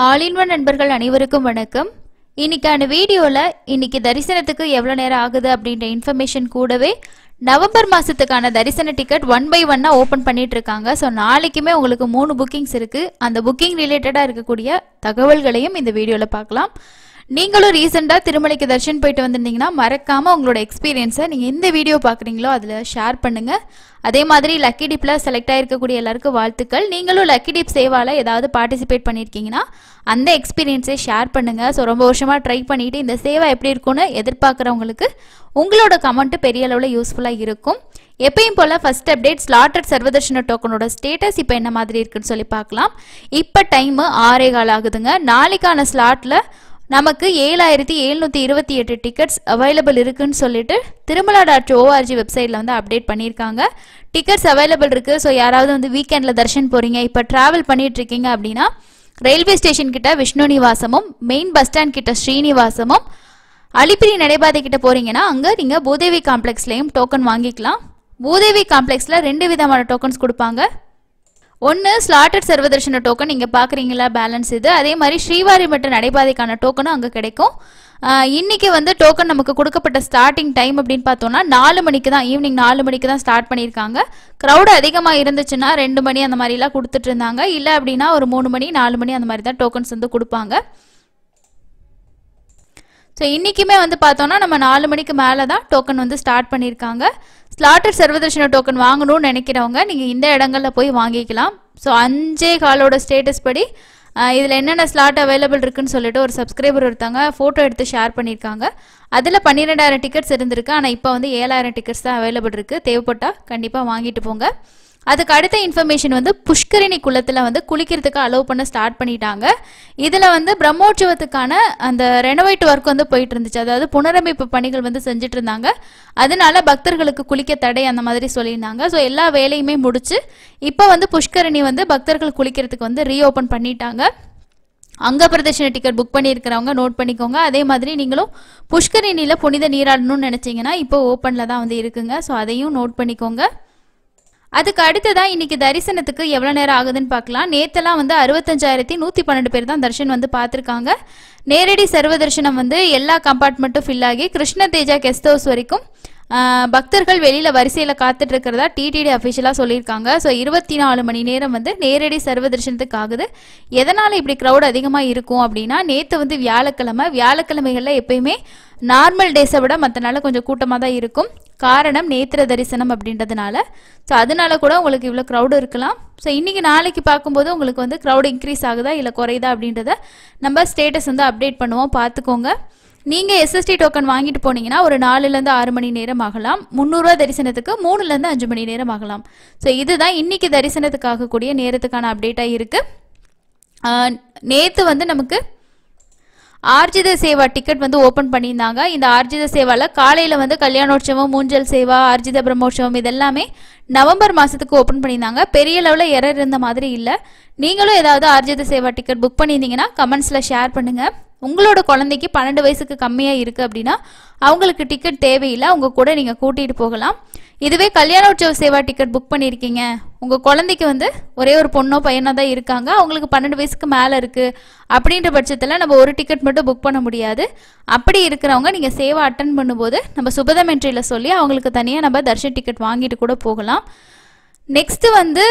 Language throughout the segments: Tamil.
ஆல் இன் ஒன் நண்பர்கள் அனைவருக்கும் வணக்கம். இன்னைக்கான வீடியோல இன்னைக்கு தரிசனத்துக்கு எவ்வளவு நேரம் ஆகுது அப்படின்ற இன்ஃபர்மேஷன் கூடவே நவம்பர் மாசத்துக்கான தரிசன டிக்கெட் 1 by 1 ஓபன் பண்ணிட்டு இருக்காங்க. ஸோ நாளைக்குமே உங்களுக்கு 3 புக்கிங்ஸ் இருக்கு. அந்த புக்கிங் ரிலேட்டடா இருக்கக்கூடிய தகவல்களையும் இந்த வீடியோல பார்க்கலாம். நீங்களும் ரீசெண்டா திருமலைக்கு தரிசனம் போயிட்டு வந்திருந்தீங்கன்னா மறக்காம உங்களோட எக்ஸ்பீரியன்ஸை நீங்க எந்த வீடியோ பாக்குறீங்களோ அதுல ஷேர் பண்ணுங்க. அதே மாதிரி லக்கி டிப்ல செலக்ட் ஆயிருக்கக்கூடிய எல்லாருக்கும் வாழ்த்துக்கள். நீங்களும் லக்கி டிப் சேவால ஏதாவது பார்ட்டிசிபேட் பண்ணிருக்கீங்கன்னா அந்த எக்ஸ்பீரியன்ஸை ஷேர் பண்ணுங்க. ஸோ ரொம்ப வருஷமா ட்ரை பண்ணிட்டு இந்த சேவை எப்படி இருக்கும்னு எதிர்பார்க்குறவங்களுக்கு உங்களோட கமெண்ட் பெரிய அளவில் யூஸ்ஃபுல்லாக இருக்கும். எப்பயும் போல first update slotted Sarva Darshan டோக்கனோட status இப்போ என்ன மாதிரி இருக்குன்னு சொல்லி பார்க்கலாம். இப்போ டைம் 6:15 ஆகுதுங்க. நாளைக்கான ஸ்லாட்ல நமக்கு 7728 டிக்கெட்ஸ் அவைலபிள் இருக்குன்னு சொல்லிட்டு திருமலா.org வெப்சைட்ல வந்து அப்டேட் பண்ணியிருக்காங்க. டிக்கெட்ஸ் அவைலபிள் இருக்கு. ஸோ யாராவது வந்து வீக்கெண்ட்ல தர்ஷன் போறீங்க, இப்போ டிராவல் பண்ணிட்டு இருக்கீங்க அப்படின்னா ரயில்வே ஸ்டேஷன் கிட்ட விஷ்ணு நிவாசமும், மெயின் பஸ் ஸ்டாண்ட் கிட்ட ஸ்ரீனிவாசமும், அலிப்பிரி நடைபாதை கிட்ட போறீங்கன்னா அங்க நீங்க பூதேவி காம்ப்ளெக்ஸ்லயும் டோக்கன் வாங்கிக்கலாம். பூதேவி காம்ப்ளெக்ஸ்ல 2 விதமான டோக்கன்ஸ் கொடுப்பாங்க. ஒன்று ஸ்லாட்டட் சர்வதர்ஷன டோக்கன் நீங்கள் பார்க்குறீங்களா பேலன்ஸ் இது. அதே மாதிரி ஸ்ரீவாரிமட்ட நடைபாதைக்கான டோக்கனும் அங்கே கிடைக்கும். இன்னைக்கு வந்து டோக்கன் நமக்கு கொடுக்கப்பட்ட ஸ்டார்டிங் டைம் அப்படின்னு பார்த்தோம்னா 4 மணிக்கு தான், ஈவினிங் 4 மணிக்கு தான் ஸ்டார்ட் பண்ணியிருக்காங்க. க்ரௌடு அதிகமாக இருந்துச்சுன்னா 2 மணி அந்த மாதிரிலாம் கொடுத்துட்டு இருந்தாங்க. இல்லை அப்படின்னா ஒரு 3 மணி 4 மணி அந்த மாதிரி தான் டோக்கன்ஸ் வந்து கொடுப்பாங்க. ஸோ இன்றைக்குமே வந்து பார்த்தோன்னா நம்ம 4 மணிக்கு மேலே தான் டோக்கன் வந்து ஸ்டார்ட் பண்ணியிருக்காங்க. ஸ்லாட்டட் சர்வதர்ஷன டோக்கன் வாங்கணும்னு நினைக்கிறவங்க நீங்கள் இந்த இடங்களில் போய் வாங்கிக்கலாம். ஸோ 5:15 ஸ்டேட்டஸ் படி இதில் என்னென்ன ஸ்லாட் அவைலபிள் இருக்குன்னு சொல்லிட்டு ஒரு சப்ஸ்கிரைபர் ஒருத்தவங்க ஃபோட்டோ எடுத்து ஷேர் பண்ணியிருக்காங்க. அதில் 12,000 டிக்கெட்ஸ் இருந்திருக்கு. ஆனால் இப்போ வந்து 7,000 டிக்கெட்ஸ் தான் அவைலபிள் இருக்குது. தேவைப்பட்டால் கண்டிப்பாக வாங்கிட்டு போங்க. அதுக்கு அடுத்த இன்ஃபர்மேஷன் வந்து புஷ்கரணி குளத்தில் வந்து குளிக்கிறதுக்கு அலோவ் பண்ண ஸ்டார்ட் பண்ணிட்டாங்க. இதில் வந்து பிரம்மோற்சவத்துக்கான அந்த ரெனோவேட் ஒர்க் வந்து போயிட்டு இருந்துச்சு. அதாவது புனரமைப்பு பணிகள் வந்து செஞ்சுட்டு இருந்தாங்க. அதனால பக்தர்களுக்கு குளிக்க தடை அந்த மாதிரி சொல்லியிருந்தாங்க. ஸோ எல்லா வேலையுமே முடிச்சு இப்போ வந்து புஷ்கரணி வந்து பக்தர்கள் குளிக்கிறதுக்கு வந்து ரீஓப்பன் பண்ணிட்டாங்க. அங்க பிரதர்ஷன டிக்கெட் புக் பண்ணியிருக்கிறவங்க நோட் பண்ணிக்கோங்க. அதே மாதிரி நீங்களும் புஷ்கரணியில் புனித நீராடணும்னு நினச்சிங்கன்னா இப்போ ஓப்பனில் தான் வந்து இருக்குங்க. ஸோ அதையும் நோட் பண்ணிக்கோங்க. அதுக்கு அடுத்ததான் இன்னைக்கு தரிசனத்துக்கு எவ்வளோ நேரம் ஆகுதுன்னு பார்க்கலாம். நேத்தெல்லாம் வந்து 65,112 பேர் தான் தர்ஷன் வந்து பார்த்துருக்காங்க. நேரடி சர்வ தரிசனம் வந்து எல்லா கம்பார்ட்மெண்ட்டும் ஃபில் ஆகி கிருஷ்ண தேஜா கெஸ்ட் ஹவுஸ் வரைக்கும் பக்தர்கள் வெளியில் வரிசையில் காத்துட்டு இருக்கிறதா டிடிடி அஃபிஷியலாக சொல்லியிருக்காங்க. ஸோ 24 மணி நேரம் வந்து நேரடி சர்வ தரிசனத்துக்கு ஆகுது. எதனால் இப்படி க்ரௌட் அதிகமாக இருக்கும் அப்படின்னா நேற்று வந்து வியாழக்கிழமைகளில் எப்பயுமே நார்மல் டேஸை விட மற்ற நாள் கொஞ்சம் கூட்டமாக தான் இருக்கும். காரணம் நேத்திர தரிசனம் அப்படின்றதுனால. ஸோ அதனால கூட உங்களுக்கு இவ்வளோ க்ரௌடு இருக்கலாம். ஸோ இன்றைக்கி நாளைக்கு பார்க்கும்போது உங்களுக்கு வந்து க்ரௌடு இன்க்ரீஸ் ஆகுதா இல்லை குறையுதா அப்படின்றத நம்ம ஸ்டேட்டஸ் வந்து அப்டேட் பண்ணுவோம், பார்த்துக்கோங்க. நீங்கள் எஸ்எஸ்டி டோக்கன் வாங்கிட்டு போனீங்கன்னா ஒரு 4லேருந்து 6 மணி நேரம் ஆகலாம். 300 ரூபா தரிசனத்துக்கு 3லேருந்து 5 மணி நேரம் ஆகலாம். ஸோ இதுதான் இன்னைக்கு தரிசனத்துக்கு ஆகக்கூடிய நேரத்துக்கான அப்டேட்டாக இருக்குது. நேற்று வந்து நமக்கு ஆர்ஜித சேவா டிக்கெட் வந்து ஓப்பன் பண்ணியிருந்தாங்க. இந்த ஆர்ஜித சேவாவில் காலையில் வந்து கல்யாணோற்சவம், மூஞ்சல் சேவா, ஆர்ஜித பிரம்மோற்சவம் இதெல்லாமே நவம்பர் மாதத்துக்கு ஓப்பன் பண்ணியிருந்தாங்க. பெரிய லெவலில் எரர் இருந்த மாதிரி இல்லை. நீங்களும் ஏதாவது ஆர்ஜித சேவா டிக்கெட் புக் பண்ணியிருந்தீங்கன்னா கமெண்ட்ஸில் ஷேர் பண்ணுங்கள். உங்களோட குழந்தைக்கு 12 வயசுக்கு கம்மியாக இருக்குது அப்படின்னா அவங்களுக்கு டிக்கெட் தேவையில்லை, அவங்க கூட நீங்கள் கூட்டிகிட்டு போகலாம். இதுவே கல்யாணோற்சவ சேவா டிக்கெட் புக் பண்ணியிருக்கீங்க, உங்கள் குழந்தைக்கு வந்து ஒரே ஒரு பொண்ணோ பையனோ தான் இருக்காங்க, அவங்களுக்கு 12 வயசுக்கு மேலே இருக்குது அப்படின்ற பட்சத்தில் நம்ம ஒரு டிக்கெட் மட்டும் புக் பண்ண முடியாது. அப்படி இருக்கிறவங்க நீங்கள் சேவா அட்டன் பண்ணும்போது நம்ம சுபதம் என்ட்ரியில் சொல்லி அவங்களுக்கு தனியாக நம்ம தர்ஷன் டிக்கெட் வாங்கிட்டு கூட போகலாம். நெக்ஸ்ட்டு வந்து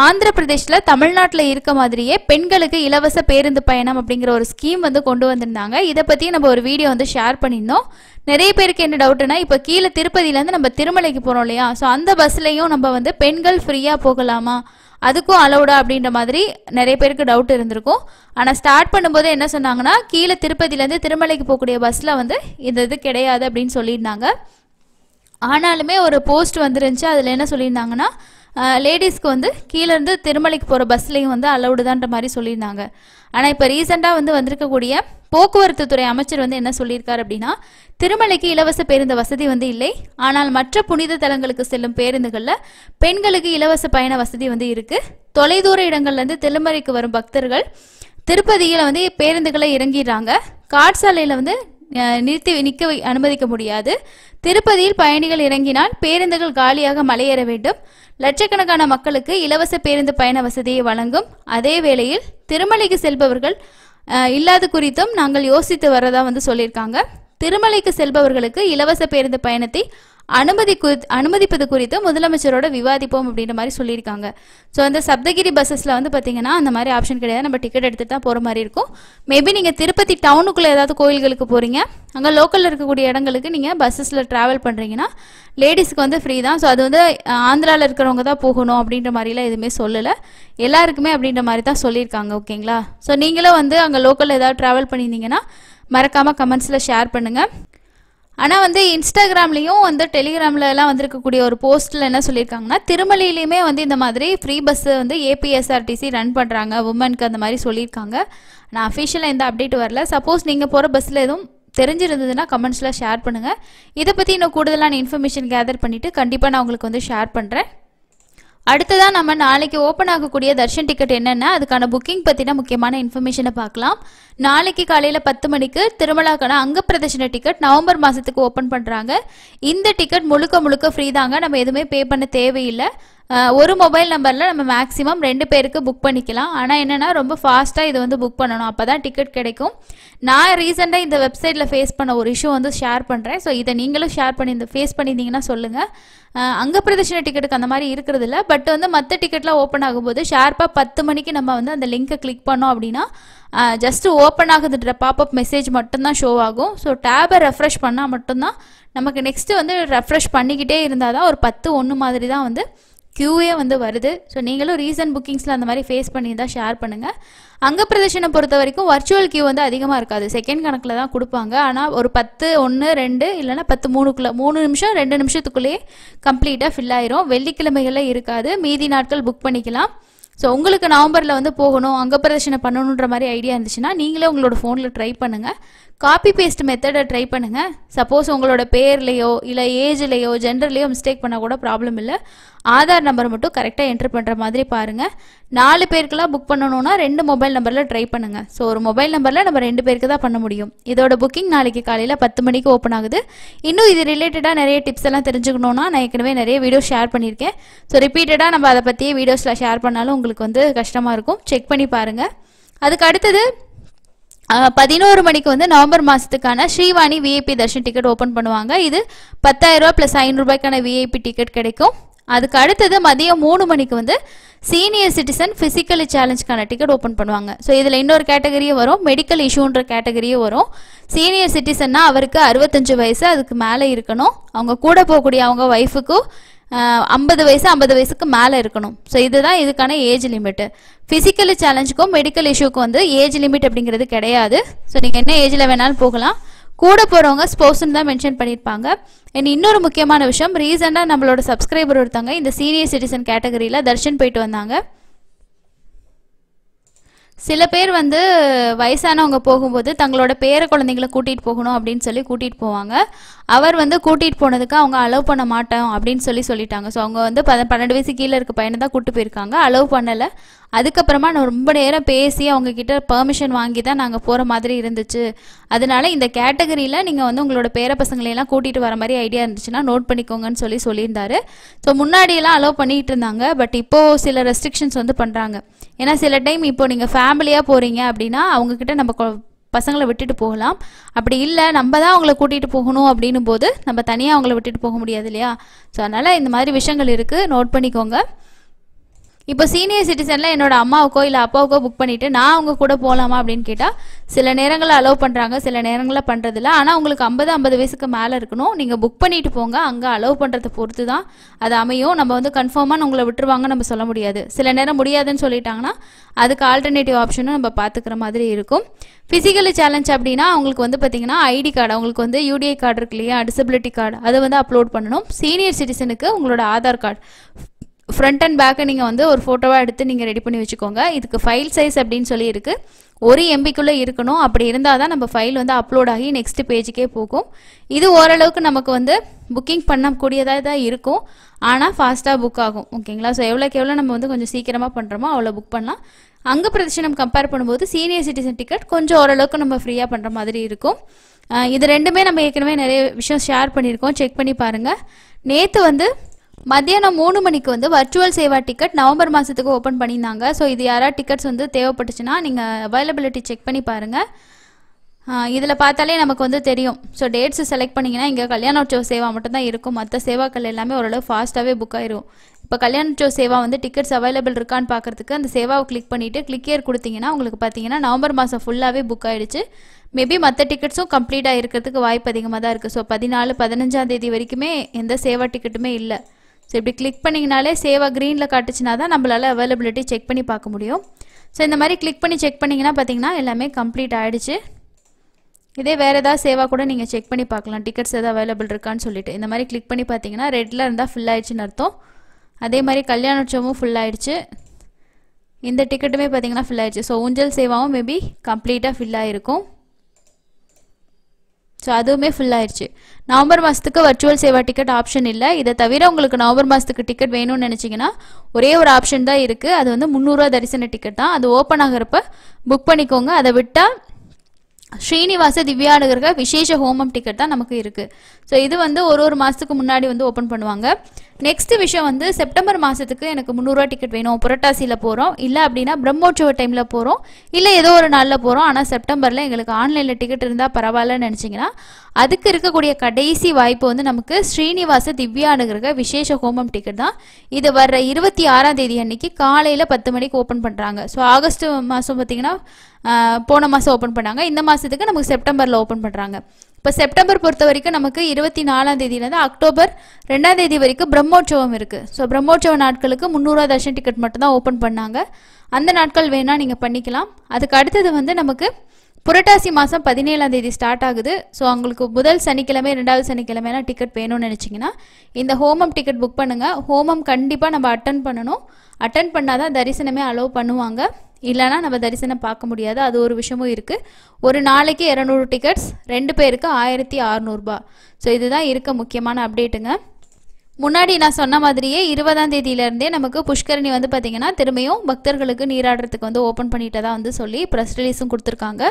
ஆந்திர பிரதேஷில் தமிழ்நாட்டில் இருக்க மாதிரியே பெண்களுக்கு இலவச பேருந்து பயணம் அப்படிங்கிற ஒரு ஸ்கீம் வந்து கொண்டு வந்திருந்தாங்க. இதை பற்றி நம்ம ஒரு வீடியோ வந்து ஷேர் பண்ணியிருந்தோம். நிறைய பேருக்கு என்ன டவுட்டுன்னா இப்போ கீழே திருப்பதியிலேருந்து நம்ம திருமலைக்கு போகிறோம் இல்லையா, ஸோ அந்த பஸ்லையும் நம்ம வந்து பெண்கள் ஃப்ரீயாக போகலாமா, அதுக்கும் அலௌடா அப்படின்ற மாதிரி நிறைய பேருக்கு டவுட் இருந்திருக்கும். ஆனால் ஸ்டார்ட் பண்ணும்போது என்ன சொன்னாங்கன்னா கீழே திருப்பதியிலேருந்து திருமலைக்கு போகக்கூடிய பஸ்ஸில் வந்து இந்த இது கிடையாது அப்படின்னு சொல்லியிருந்தாங்க. ஆனாலுமே ஒரு போஸ்ட் வந்துருந்துச்சு. அதில் என்ன சொல்லியிருந்தாங்கன்னா லேடிஸ்க்கு வந்து கீழேருந்து திருமலைக்கு போகிற பஸ்லையும் வந்து அலௌடு தான்ற மாதிரி சொல்லியிருந்தாங்க. ஆனால் இப்போ ரீசெண்டாக வந்து வந்திருக்கக்கூடிய போக்குவரத்து துறை அமைச்சர் வந்து என்ன சொல்லியிருக்காரு அப்படின்னா திருமலைக்கு இலவச பேருந்து வசதி வந்து இல்லை, ஆனால் மற்ற புனித தலங்களுக்கு செல்லும் பேருந்துகளில் பெண்களுக்கு இலவச பயண வசதி வந்து இருக்குது. தொலைதூர இடங்கள்லேருந்து திருமலைக்கு வரும் பக்தர்கள் திருப்பதியில் வந்து பேருந்துகளை இறங்கிடுறாங்க. காட்சாலையில் வந்து நிற்க அனுமதிக்க முடியாது. திருப்பதியில் பயணிகள் இறங்கினால் பேருந்துகள் காலியாக மலையேற வேண்டும். லட்சக்கணக்கான மக்களுக்கு இலவச பேருந்து பயண வசதியை வழங்கும். அதே வேளையில் திருமலைக்கு செல்பவர்கள் இல்லாத குறித்தும் நாங்கள் யோசித்து வரதா வந்து சொல்லியிருக்காங்க. திருமலைக்கு செல்பவர்களுக்கு இலவச பேருந்து பயணத்தை அனுமதிப்பது குறித்து முதலமைச்சரோட விவாதிப்போம் அப்படின்ற மாதிரி சொல்லியிருக்காங்க. ஸோ அந்த சப்தகிரி பஸ்ஸஸில் வந்து பார்த்தீங்கன்னா அந்த மாதிரி ஆப்ஷன் கிடையாது, நம்ம டிக்கெட் எடுத்துகிட்டு தான் போகிற மாதிரி இருக்கும். மேபி நீங்கள் திருப்பதி டவுனுக்குள்ளே ஏதாவது கோயில்களுக்கு போகிறீங்க, அங்கே லோக்கலில் இருக்கக்கூடிய இடங்களுக்கு நீங்கள் பஸ்ஸஸில் ட்ராவல் பண்ணுறீங்கன்னா லேடிஸ்க்கு வந்து ஃப்ரீ தான். ஸோ அது வந்து ஆந்திராவில் இருக்கிறவங்க தான் போகணும் அப்படின்ற மாதிரிலாம் எதுவுமே சொல்லலை, எல்லாருக்குமே அப்படின்ற மாதிரி தான் சொல்லியிருக்காங்க. ஓகேங்களா? ஸோ நீங்களும் வந்து அங்கே லோக்கலில் ஏதாவது ட்ராவல் பண்ணியிருந்தீங்கன்னா மறக்காமல் கமெண்ட்ஸில் ஷேர் பண்ணுங்கள். ஆனால் வந்து இன்ஸ்டாகிராம்லேயும் வந்து டெலிகிராம்லலாம் வந்திருக்கக்கூடிய ஒரு போஸ்ட்டில் என்ன சொல்லியிருக்காங்கன்னா, திருமலையிலையுமே வந்து இந்த மாதிரி ஃப்ரீ பஸ்ஸு வந்து ஏபிஎஸ்ஆர்டிசி ரன் பண்ணுறாங்க உமனுக்கு அந்த மாதிரி சொல்லியிருக்காங்க. நான் அஃபிஷியலாக எந்த அப்டேட் வரல. சப்போஸ் நீங்கள் போகிற பஸ்ஸில் எதுவும் தெரிஞ்சிருந்ததுன்னா கமெண்ட்ஸில் ஷேர் பண்ணுங்கள். இதை பற்றி இன்னும் கூடுதலான இன்ஃபர்மேஷன் கேதர் பண்ணிவிட்டு கண்டிப்பாக நான் உங்களுக்கு வந்து ஷேர் பண்ணுறேன். அடுத்ததான் நம்ம நாளைக்கு ஓப்பன் ஆகக்கூடிய தர்ஷன் டிக்கெட் என்னென்ன, அதுக்கான புக்கிங் பற்றின முக்கியமான இன்ஃபர்மேஷனை பார்க்கலாம். நாளைக்கு காலையில் 10 மணிக்கு திருமலாக்கான அங்க பிரதர்ஷன டிக்கெட் நவம்பர் மாதத்துக்கு ஓப்பன் பண்ணுறாங்க. இந்த டிக்கெட் முழுக்க ஃப்ரீ தாங்க, நம்ம எதுவுமே பே பண்ண தேவையில்லை. ஒரு மொபைல் நம்பரில் நம்ம மேக்ஸிமம் 2 பேருக்கு புக் பண்ணிக்கலாம். ஆனால் என்னென்னா ரொம்ப ஃபாஸ்ட்டாக இது வந்து புக் பண்ணணும், அப்போ தான் டிக்கெட் கிடைக்கும். நான் ரீசெண்டாக இந்த வெப்சைட்டில் ஃபேஸ் பண்ண ஒரு இஷ்யூ வந்து ஷேர் பண்ணுறேன். ஸோ இதை நீங்களும் ஃபேஸ் பண்ணியிருந்தீங்கன்னா சொல்லுங்கள். அங்க பிரதர்ஷன டிக்கெட்டுக்கு அந்த மாதிரி இருக்கிறது இல்லை. பட் வந்து மற்ற டிக்கெட்லாம் ஓப்பன் ஆகும்போது ஷார்ப்பாக 10 மணிக்கு நம்ம வந்து அந்த லிங்க்கை கிளிக் பண்ணோம் அப்படின்னா ஜஸ்ட்டு ஓப்பன் ஆகுதுன்ற பாப்அப் மெசேஜ் மட்டும்தான் ஷோ ஆகும். ஸோ டேபை ரெஃப்ரெஷ் பண்ணால் மட்டும்தான் நமக்கு நெக்ஸ்ட்டு வந்து ரெஃப்ரெஷ் பண்ணிக்கிட்டே இருந்தால் தான் ஒரு 10:01 மாதிரி தான் வந்து க்யூவே வந்து வருது. ஸோ நீங்களும் ரீசன்ட் புக்கிங்ஸில் அந்த மாதிரி ஃபேஸ் பண்ணி தான் ஷேர் பண்ணுங்கள். அங்க பிரதர்ஷனம் பொறுத்த வரைக்கும் வர்ச்சுவல் கியூ வந்து அதிகமாக இருக்காது, செகண்ட் கணக்கில் தான் கொடுப்பாங்க. ஆனால் ஒரு 10:01, 2 இல்லைனா 10:03 3 நிமிஷம் 2 நிமிஷத்துக்குள்ளேயே கம்ப்ளீட்டாக ஃபில் ஆயிரும். வெள்ளிக்கிழமைகளில் இருக்காது, மீதி நாட்கள் புக் பண்ணிக்கலாம். ஸோ உங்களுக்கு நவம்பரில் வந்து போகணும், அங்க பிரதர்ஷனம் பண்ணணுன்ற மாதிரி ஐடியா இருந்துச்சுன்னா நீங்களே உங்களோட ஃபோனில் ட்ரை பண்ணுங்கள். காப்பி பேஸ்ட் மெத்தடை ட்ரை பண்ணுங்கள். சப்போஸ் உங்களோட பேர்லேயோ இல்லை ஏஜ்லேயோ ஜெண்டர்லேயோ மிஸ்டேக் பண்ணால் கூட ப்ராப்ளம் இல்லை. ஆதார் நம்பரை மட்டும் கரெக்டாக என்ட்ரு பண்ணுற மாதிரி பாருங்கள். 4 பேருக்கெல்லாம் புக் பண்ணணுன்னா 2 மொபைல் நம்பரில் ட்ரை பண்ணுங்கள். ஸோ ஒரு மொபைல் நம்பரில் நம்ம 2 பேருக்கு தான் பண்ண முடியும். இதோட புக்கிங் நாளைக்கு காலையில் 10 மணிக்கு ஓப்பன் ஆகுது. இன்னும் இது ரிலேட்டடாக நிறைய டிப்ஸ் எல்லாம் தெரிஞ்சுக்கணுன்னா நான் ஏற்கனவே நிறைய வீடியோஸ் ஷேர் பண்ணியிருக்கேன். ஸோ ரிப்பீட்டடாக நம்ம அதை பற்றியே வீடியோஸில் ஷேர் பண்ணாலும் உங்களுக்கு வந்து கஷ்டமாக இருக்கும், செக் பண்ணி பாருங்கள். அதுக்கு அடுத்தது 11 மணிக்கு வந்து நவம்பர் மாதத்துக்கான Srivani VIP darshan ticket open பண்ணுவாங்க. இது 10,000 ரூபா + 500 ரூபாய்க்கான விஐபி டிக்கெட் கிடைக்கும். அதுக்கு அடுத்தது மதியம் 3 மணிக்கு வந்து சீனியர் சிட்டிசன் ஃபிசிக்கலி சேலஞ்சுக்கான டிக்கெட் ஓப்பன் பண்ணுவாங்க. ஸோ இதில் இன்னொரு கேட்டகரியும் வரும், மெடிக்கல் இஷ்யூன்ற கேட்டகரியும் வரும். சீனியர் சிட்டிசன்னா அவருக்கு 65 வயசு அதுக்கு மேலே இருக்கணும், அவங்க கூட போகக்கூடிய அவங்க ஒய்ஃபுக்கும் 50 வயசு 50 வயசுக்கு மேலே இருக்கணும். ஸோ இதுதான் இதுக்கான ஏஜ் லிமிட்டு. ஃபிசிக்கலி சேலஞ்சுக்கும் மெடிக்கல் இஷ்யூக்கும் வந்து ஏஜ் லிமிட் அப்படிங்கிறது கிடையாது. ஸோ நீங்கள் என்ன ஏஜில் வேணாலும் போகலாம். கூட போகிறவங்க ஸ்போர்ட்ஸ்னு தான் மென்ஷன் பண்ணியிருப்பாங்க. இன்னொரு முக்கியமான விஷயம், ரீசெண்டாக நம்மளோட சப்ஸ்கிரைபர் ஒருத்தவங்க இந்த சீனியர் சிட்டிசன் கேட்டகரியில் தர்ஷன் போயிட்டு வந்தாங்க. சில பேர் வந்து வயசானவங்க போகும்போது தங்களோட பேர குழந்தைங்களை கூட்டிகிட்டு போகணும் அப்படின்னு சொல்லி கூட்டிகிட்டு போவாங்க. அவர் வந்து கூட்டிகிட்டு போனதுக்கு அவங்க அலோவ் பண்ண மாட்டோம் அப்படின்னு சொல்லிட்டாங்க. ஸோ அவங்க வந்து 12 வயசு கீழே இருக்க பையனை தான் கூப்பிட்டு போயிருக்காங்க, அலோவ் பண்ணலை. அதுக்கப்புறமா நான் ரொம்ப நேரம் பேசி அவங்கக்கிட்ட பெர்மிஷன் வாங்கி தான் நாங்கள் போகிற மாதிரி இருந்துச்சு. அதனால இந்த கேட்டகரியில் நீங்கள் வந்து உங்களோட பேர பசங்களையெல்லாம் கூட்டிகிட்டு வர மாதிரி ஐடியா இருந்துச்சுன்னா நோட் பண்ணிக்கோங்கன்னு சொல்லியிருந்தாரு. ஸோ முன்னாடியெல்லாம் அலோவ் பண்ணிகிட்டு இருந்தாங்க, பட் இப்போது சில ரெஸ்ட்ரிக்ஷன்ஸ் வந்து பண்ணுறாங்க. ஏன்னா சில டைம் இப்போ நீங்கள் ஃபேமிலியாக போகிறீங்க அப்படின்னா அவங்கக்கிட்ட நம்ம பசங்களை விட்டுட்டு போகலாம். அப்படி இல்லை நம்ம தான் அவங்கள கூட்டிகிட்டு போகணும் அப்படின்னும் போது நம்ம தனியாக அவங்கள விட்டுட்டு போக முடியாது இல்லையா? ஸோ அதனால் இந்த மாதிரி விஷயங்கள் இருக்குது, நோட் பண்ணிக்கோங்க. இப்போ சீனியர் சிட்டிசனில் என்னோட அம்மாவுக்கோ இல்லை அப்பாவுக்கோ புக் பண்ணிவிட்டு நான் அவங்க கூட போகலாமா அப்படின்னு கேட்டால் சில நேரங்களில் அலோவ் பண்ணுறாங்க, சில நேரங்களில் பண்ணுறதில்ல. ஆனால் உங்களுக்கு 50 வயசுக்கு மேலே இருக்கணும், நீங்கள் புக் பண்ணிட்டு போங்க. அங்கே அலோவ் பண்ணுறதை பொறுத்து தான் அது அமையும். நம்ம வந்து கன்ஃபார்மாக உங்களை விட்டுருவாங்க நம்ம சொல்ல முடியாது. சில நேரம் முடியாதுன்னு சொல்லிட்டாங்கன்னா அதுக்கு ஆல்டர்னேட்டிவ் ஆப்ஷனும் நம்ம பார்த்துக்கிற மாதிரி இருக்கும். ஃபிசிக்கலி சேலஞ்ச் அப்படின்னா அவங்களுக்கு வந்து பார்த்திங்கன்னா ஐடி கார்டு, அவங்களுக்கு வந்து யூடிஐ கார்டு இருக்கு இல்லையா, டிசபிலிட்டி கார்டு, அதை வந்து அப்லோட் பண்ணணும். சீனியர் சிட்டிசனுக்கு உங்களோட ஆதார் கார்டு ஃப்ரண்ட் அண்ட் பேக்கை நீங்கள் வந்து ஒரு ஃபோட்டோவாக எடுத்து நீங்கள் ரெடி பண்ணி வச்சுக்கோங்க. இதுக்கு ஃபைல் சைஸ் அப்படின்னு சொல்லி இருக்குது, 1 MBக்குள்ளே இருக்கணும். அப்படி இருந்தால் தான் நம்ம ஃபைல் வந்து அப்லோட் ஆகி நெக்ஸ்ட் பேஜுக்கே போகும். இது ஓரளவுக்கு நமக்கு வந்து புக்கிங் பண்ணக்கூடியதாக தான் இருக்கும், ஆனால் ஃபாஸ்ட்டாக புக் ஆகும். ஓகேங்களா? ஸோ எவ்வளோக்கு எவ்வளோ நம்ம வந்து கொஞ்சம் சீக்கிரமாக பண்ணுறோமோ அவ்வளோ புக் பண்ணலாம். அங்கே பிரதர்ஷனம் கம்பேர் பண்ணும்போது சீனியர் சிட்டிசன் டிக்கெட் கொஞ்சம் ஓரளவுக்கு நம்ம ஃப்ரீயாக பண்ணுற மாதிரி இருக்கும். இது ரெண்டுமே நம்ம ஏற்கனவே நிறைய விஷயம் ஷேர் பண்ணியிருக்கோம், செக் பண்ணி பாருங்கள். நேற்று வந்து மத்தியானம் 3 மணிக்கு வந்து வர்ச்சுவல் சேவா டிக்கெட் நவம்பர் மாதத்துக்கு ஓப்பன் பண்ணியிருந்தாங்க. ஸோ இது யாராவது டிக்கெட்ஸ் வந்து தேவைப்பட்டுச்சுன்னா நீங்கள் அவைலபிலிட்டி செக் பண்ணி பாருங்கள். இதில் பார்த்தாலே நமக்கு வந்து தெரியும். ஸோ டேட்ஸ் செலக்ட் பண்ணிங்கன்னா இங்கே கல்யாணோற்சவ சேவா மட்டும் தான் இருக்கும். மற்ற சேவாக்கள் எல்லாமே ஓரளவு ஃபாஸ்ட்டாகவே புக் ஆயிரும். இப்போ கல்யாணோற்சவ சேவா வந்து டிக்கெட்ஸ் அவைலபிள் இருக்கான்னு பார்க்குறதுக்கு அந்த சேவாவை கிளிக் பண்ணிவிட்டு கிளிக் ஏர் கொடுத்தீங்கன்னா உங்களுக்கு பார்த்தீங்கன்னா நவம்பர் மாதம் ஃபுல்லாகவே புக் ஆகிடுச்சு. மேபி மற்ற டிக்கெட்ஸும் கம்ப்ளீட்டாக இருக்கிறதுக்கு வாய்ப்பு அதிகமாக தான் இருக்குது. ஸோ 14, 15ஆம் தேதி வரைக்குமே எந்த சேவா டிக்கெட்டுமே இல்லை. ஸோ இப்படி கிளிக் பண்ணிங்கனாலே சேவா க்ரீனில் காட்டுச்சுன்னா தான் நம்மளால் அவைலபிலிட்டி செக் பண்ணி பார்க்க முடியும். ஸோ இந்த மாதிரி கிளிக் பண்ணி செக் பண்ணிங்கன்னா பார்த்தீங்கன்னா எல்லாமே கம்ப்ளீட் ஆகிடுச்சு. இதே வேறு ஏதாவது சேவா கூட நீங்கள் செக் பண்ணி பார்க்கலாம், டிக்கெட்ஸ் எதாவது அவைலபிள் இருக்கான்னு சொல்லிட்டு. இந்த மாதிரி கிளிக் பண்ணி பார்த்தீங்கன்னா ரெட்டில் இருந்தால் ஃபில் ஆயிடுச்சுன்னு அர்த்தம். அதே மாதிரி கல்யாணோற்சவமும் ஃபுல் ஆயிடுச்சு. இந்த டிக்கெட்டுமே பார்த்தீங்கன்னா ஃபில் ஆயிடுச்சு. ஸோ ஊஞ்சல் சேவாவும் மேபி கம்ப்ளீட்டாக ஃபில் ஆகிருக்கும். ஸோ அதுவுமே ஃபுல் ஆயிடுச்சு. நவம்பர் மாதத்துக்கு வர்ச்சுவல் சேவா டிக்கெட் ஆப்ஷன் இல்லை. இதை தவிர உங்களுக்கு நவம்பர் மாதத்துக்கு டிக்கெட் வேணும்னு நினச்சிங்கன்னா ஒரே ஒரு ஆப்ஷன் தான் இருக்குது. அது வந்து 300 ரூபா தரிசன டிக்கெட் தான். அது ஓப்பன் ஆகிறப்ப புக் பண்ணிக்கோங்க. அதை விட்டால் ஸ்ரீனிவாச திவ்யானுகிரக விசேஷ ஹோமம் டிக்கெட் தான் நமக்கு இருக்குது. ஸோ இது வந்து ஒரு மாதத்துக்கு முன்னாடி வந்து ஓப்பன் பண்ணுவாங்க. நெக்ஸ்ட் விஷயம் வந்து செப்டம்பர் மாதத்துக்கு எனக்கு 300 ரூபா டிக்கெட் வேணும், புரட்டாசியில் போகிறோம், இல்லை அப்படின்னா பிரம்மோற்சவ டைமில் போகிறோம், இல்லை ஏதோ ஒரு நாளில் போகிறோம், ஆனால் செப்டம்பரில் எங்களுக்கு ஆன்லைனில் டிக்கெட் இருந்தால் பரவாயில்லன்னு நினச்சிங்கன்னா அதுக்கு இருக்கக்கூடிய கடைசி வாய்ப்பு வந்து நமக்கு ஸ்ரீனிவாச திவ்யானுகிரக விசேஷ ஹோமம் டிக்கெட் தான். இது வர்ற 26ஆம் தேதி அன்னைக்கு காலையில் 10 மணிக்கு ஓப்பன் பண்ணுறாங்க. ஸோ ஆகஸ்ட் மாதம் பார்த்திங்கன்னா போன மாதம் ஓப்பன் பண்ணாங்க. இந்த மாதத்துக்கு நமக்கு செப்டம்பரில் ஓப்பன் பண்ணுறாங்க. இப்போ செப்டம்பர் பொறுத்த வரைக்கும் நமக்கு 24ஆம் தேதியிலேருந்து அக்டோபர் 2ஆம் தேதி வரைக்கும் பிரம்மோற்சவம் இருக்குது. ஸோ பிரம்மோற்சவ நாட்களுக்கு 300 ரூபா தர்ஷன் டிக்கெட் மட்டும் தான் ஓப்பன் பண்ணாங்க. அந்த நாட்கள் வேணால் நீங்கள் பண்ணிக்கலாம். அதுக்கு அடுத்தது வந்து நமக்கு புரட்டாசி மாதம் 17ஆம் தேதி ஸ்டார்ட் ஆகுது. ஸோ உங்களுக்கு முதல் சனிக்கிழமை 2வது சனிக்கிழமைலாம் டிக்கெட் வேணும்னு நினச்சிங்கன்னா இந்த ஹோமம் டிக்கெட் புக் பண்ணுங்கள். ஹோமம் கண்டிப்பாக நம்ம அட்டன் பண்ணணும். அட்டன் பண்ணால் தான் தரிசனமே அலோவ் பண்ணுவாங்க, இல்லைனா நம்ம தரிசனம் பார்க்க முடியாது. அது ஒரு விஷயமும் இருக்குது. ஒரு நாளைக்கு 200 டிக்கெட்ஸ், 2 பேருக்கு 1600 ரூபா. ஸோ இதுதான் இருக்க முக்கியமான அப்டேட்டுங்க. முன்னாடி நான் சொன்ன மாதிரியே 20ஆம் தேதியிலேருந்தே நமக்கு புஷ்கரணி வந்து பார்த்திங்கன்னா திரும்பியும் பக்தர்களுக்கு நீராடுறதுக்கு வந்து ஓப்பன் பண்ணிட்டதா வந்து சொல்லி ப்ரெஸ் ரிலீஸும் கொடுத்துருக்காங்க.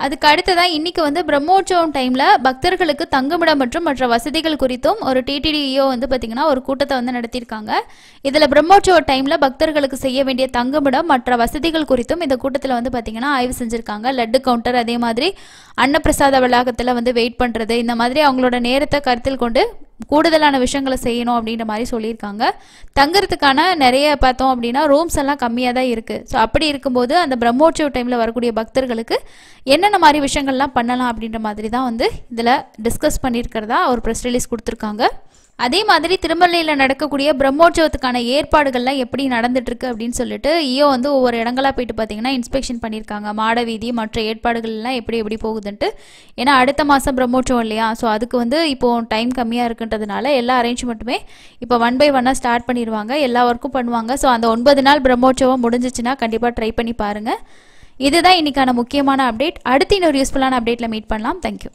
அதுக்கு அடுத்ததான் இன்றைக்கி வந்து பிரம்மோற்சவம் டைமில் பக்தர்களுக்கு தங்குமிடம் மற்றும் மற்ற வசதிகள் குறித்தும் ஒரு டிடிடிஓ வந்து பார்த்திங்கன்னா ஒரு கூட்டத்தை வந்து நடத்தியிருக்காங்க. இதில் பிரம்மோற்சவ டைமில் பக்தர்களுக்கு செய்ய வேண்டிய தங்குமிடம் மற்ற வசதிகள் குறித்தும் இந்த கூட்டத்தில் வந்து பார்த்திங்கன்னா ஆய்வு செஞ்சுருக்காங்க. லட்டு கவுண்டர், அதே மாதிரி அன்னப்பிரசாத வளாகத்தில் வந்து வெயிட் பண்ணுறது, இந்த மாதிரி அவங்களோட நேரத்தை கருத்தில் கொண்டு கூடுதலான விஷயங்களை செய்யணும் அப்படின்ற மாதிரி சொல்லியிருக்காங்க. தங்குறதுக்கான நிறைய பார்த்தோம் அப்படின்னா ரூம்ஸ் எல்லாம் கம்மியாக தான் இருக்குது. ஸோ அப்படி இருக்கும்போது அந்த பிரம்மோற்சவ டைமில் வரக்கூடிய பக்தர்களுக்கு என்னென்ன மாதிரி விஷயங்கள்லாம் பண்ணலாம் அப்படின்ற மாதிரி தான் வந்து இதில் டிஸ்கஸ் பண்ணியிருக்கிறதா ஒரு ப்ரெஸ் ரிலீஸ் கொடுத்துருக்காங்க. அதே மாதிரி திருமலையில் நடக்கக்கூடிய பிரம்மோற்சவத்துக்கான ஏற்பாடுகள்லாம் எப்படி நடந்துட்டுருக்கு அப்படின்னு சொல்லிட்டு ஈயோ வந்து ஒவ்வொரு இடங்களாக போயிட்டு பார்த்தீங்கன்னா இன்ஸ்பெக்ஷன் பண்ணியிருக்காங்க. மாட வீதி மற்ற ஏற்பாடுகள்லாம் எப்படி போகுதுன்ட்டு. ஏன்னா அடுத்த மாதம் பிரம்மோற்சவம் இல்லையா, ஸோ அதுக்கு வந்து இப்போது டைம் கம்மியாக இருக்குன்றதுனால எல்லா அரேஞ்ச்மெண்ட்டுமே இப்போ 1 by 1 ஸ்டார்ட் பண்ணிடுவாங்க, எல்லா ஒர்க்கும் பண்ணுவாங்க. ஸோ அந்த 9 நாள் பிரம்மோற்சவம் முடிஞ்சிச்சுன்னா கண்டிப்பாக ட்ரை பண்ணி பாருங்கள். இதுதான் இன்றைக்கான முக்கியமான அப்டேட். அடுத்து இன்னொரு யூஸ்ஃபுல்லான அப்டேட்டில் மீட் பண்ணலாம். தேங்க்யூ.